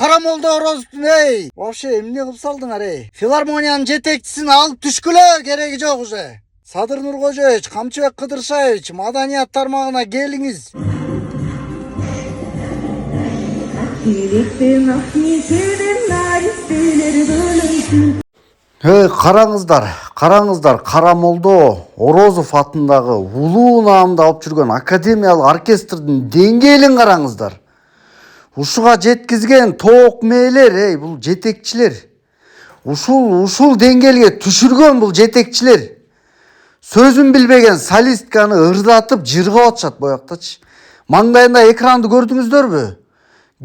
Карамолдо Орозовдун вообще эмне кылып салдыңар Филармониянын жетекчисин алып түшкүлө, кереги жок уже. Садыр Нуркожоевич, Камчыбек Кыдыршаевич, маданият тармагына келиңиз. Караңыздар, Карамолдо Орозов атындагы улуу наамды алып жүргөн академиялык оркестрдин деңгээлин караңыздар. Ушуга жеткизген тоок мээлер, бул жетекчилер. Ушул деңгээлге түшүргөн бул жетекчилер. Сөзүн билбеген солистканы ырдатып жыргап атышат бояктачы. Маңдайында экранды көрдүңүздөрбү?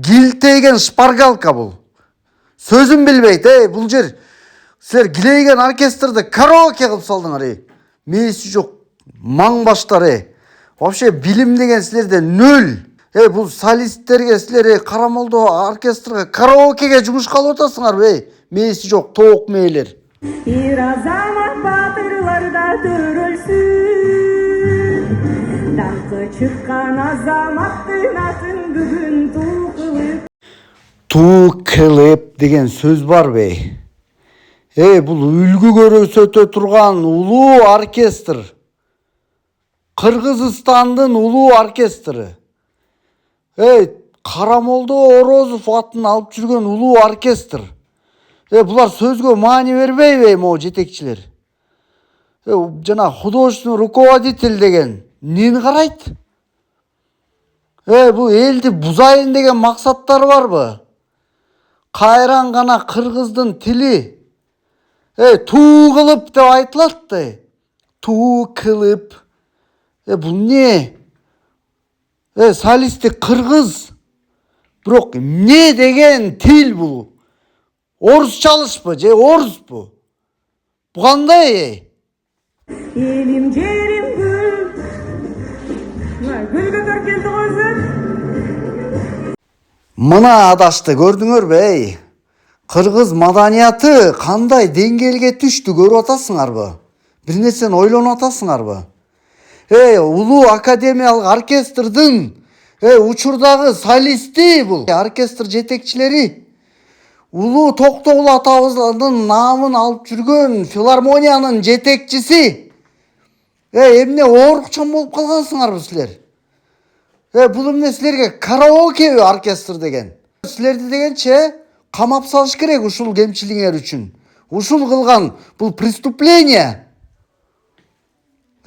Гилтейген шпаргалка бул. Сөзүн билбейт, бул жер. Силер килейген оркестрди караоке кылып салдыңар, Мээси жок маң баштар, Вообще билим деген силерде нөл. Бул солисттерге силер Карамолдо оркестрга караокеге жумушка алып атасыңар, Мээси жок тоок мээлер. Бир азамат батырларда төрөлсүн. Даңкы чыккан азаматтын атын бүгүн туу кылып деген сөз бар, бул үлгү көрсөтө турган улуу оркестр. Кыргызстандын улуу оркестры. Карамолдо Орозов атын алып жүргөн улуу оркестр. Булар сөзгө маани бербейби, могу жетекчилер? Жана художественный руководитель деген нени карайт? Бул элди бузайын деген максаттары барбы? Кайран гана кыргыздын тили. Туу кылып деп айтылат, Туу кылып. Бул не? Солисти кыргыз. Бирок эмне деген тил бул? Орусчалышпы же оруспу? Бу кандай? Элим жерим гүл. Гүлгө келди өзү. Мына адашты көрдүңөрбү, Кыргыз маданияты кандай деңгээлге түштү көрүп атасыңарбы? Бир нерсени ойлонуп атасыңарбы? Улуу академиялык оркестрдин учурдагы солисти бул. Оркестр жетекчилери. Улуу Токтогул атабыздын наамын алып жүргөн филармониянын жетекчиси. Эмне оорукчан болуп калгансыңарбы силер? Бул эмне силерге караоке оркестр деген? Силерди дегенче камап салыш керек ушул кемчилигиңер үчүн. Ушул кылган бул преступление.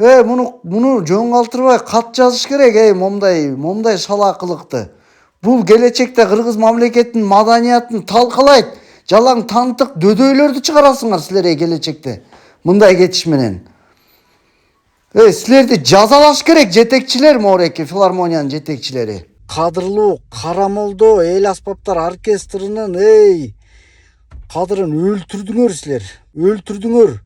Муну жоңгалтырбай кат жазыш керек, момдай шалакылыкты. Бул келечекте кыргыз мамлекетинин маданиятын талкалайт, жалаң тантык дөдөйлөрдү чыгарасыңар силер келечекте. Мындай кетиш менен. Силерди жазалаш керек жетекчилер, мореки филармониянын жетекчилери. Кадырлуу Карамолдо эл аспаптар оркестринин кадырын өлтүрдүңөр силер. Өлтүрдүңөр.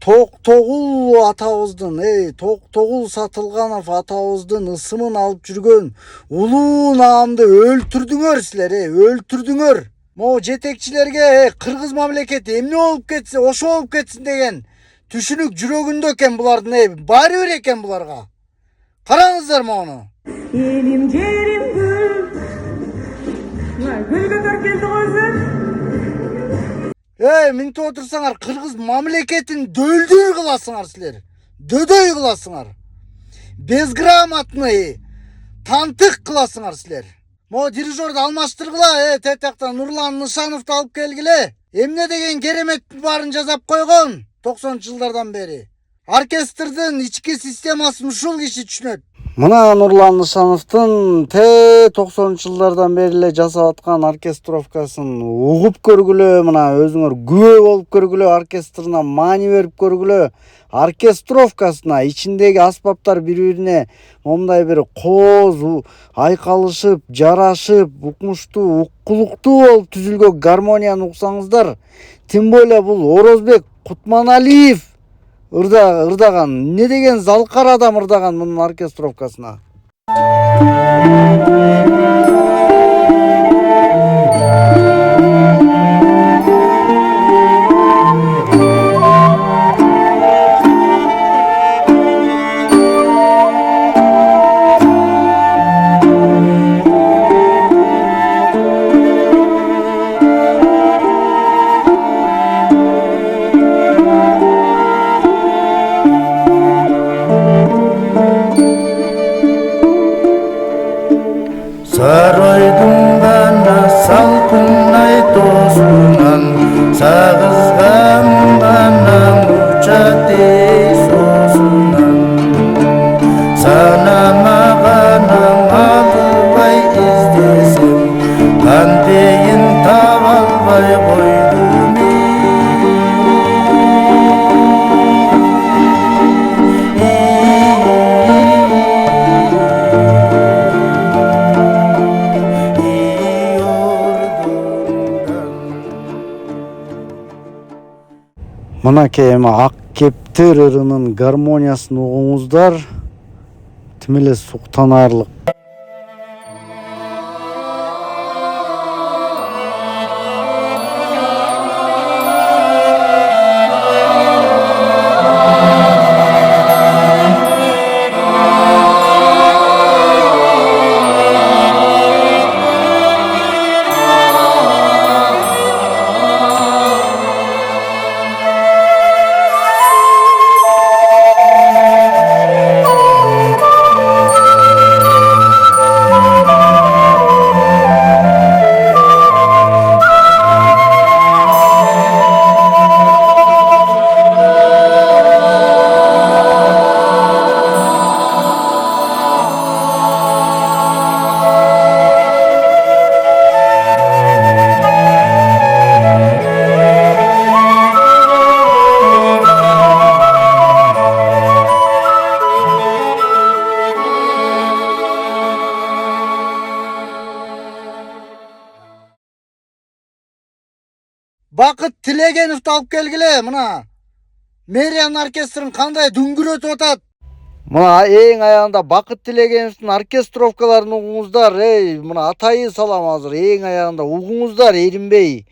Токтогул атабыздын, Токтогул Сатылганов атабыздын ысымын алып жүргөн улуу наамды өлтүрдүңөр силер, өлтүрдүңөр. Могу жетекчилерге кыргыз мамлекети эмне болуп кетсе, ошо болуп кетсин деген түшүнүк жүрөгүндө экен булардын, баары бир экен буларга. Караңыздар мону. Элим жерим гүл. Гүлгө келди өзү. Минтип отурсаңар, кыргыз мамлекетин дөлдүр кыласыңар силер. Дөдөй кыласыңар. Безграмотный тантык кыласыңар силер. Могу дирижерду алмаштыргыла, тетактан Нурлан Нышановду алып келгиле. Эмне деген кереметтин баарын жасап койгон 90-жылдардан бери. Оркестрдин ички системасын ушул киши түшүнөт. Мына Нурлан Нышановдун 90-жылдардан бери эле жасап аткан оркестровкасын угуп көргүлө, мына өзүңөр күбө болуп көргүлө, оркестрына маани берип көргүлө. Оркестровкасына ичиндеги аспаптар бири-бирине момундай бир кооз айкалышып, жарашып, укмуштуу, уккулуктуу болуп түзүлгөн гармонияны уксаңыздар, тем более бул Орозбек Кутманалиев ырдаган, не деген залкар адам ырдаган мунун оркестровкасына. Мынакей эми ак кептер ырынын гармониясын угуңуздар. Тим эле суктанарлык. Бакыт Тилегеновду алып келгиле, мына мэриянын оркестрин кандай дүңгүрөтүп атат. Мына эң аягында Бакыт Тилегеновдун оркестровкаларын угуңуздар. Мына атайы салам азыр. Эң аягында угуңуздар, эринбей.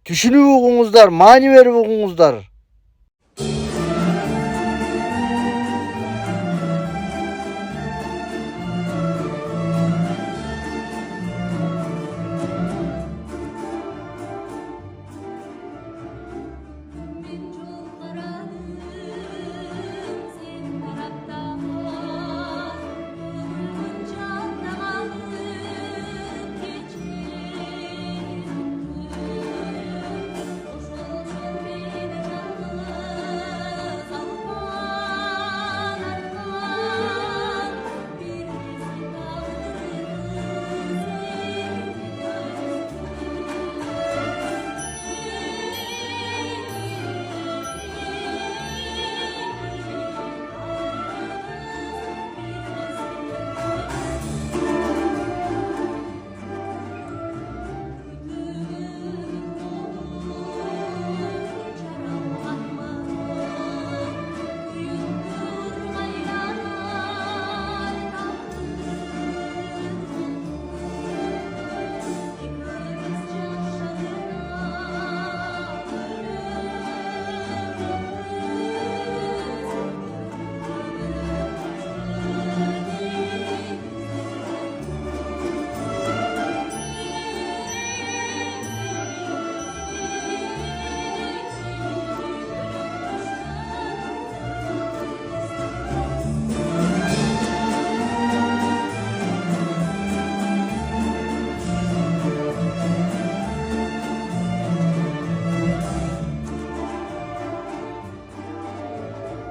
Түшүнүп угуңуздар, маани берип угуңуздар.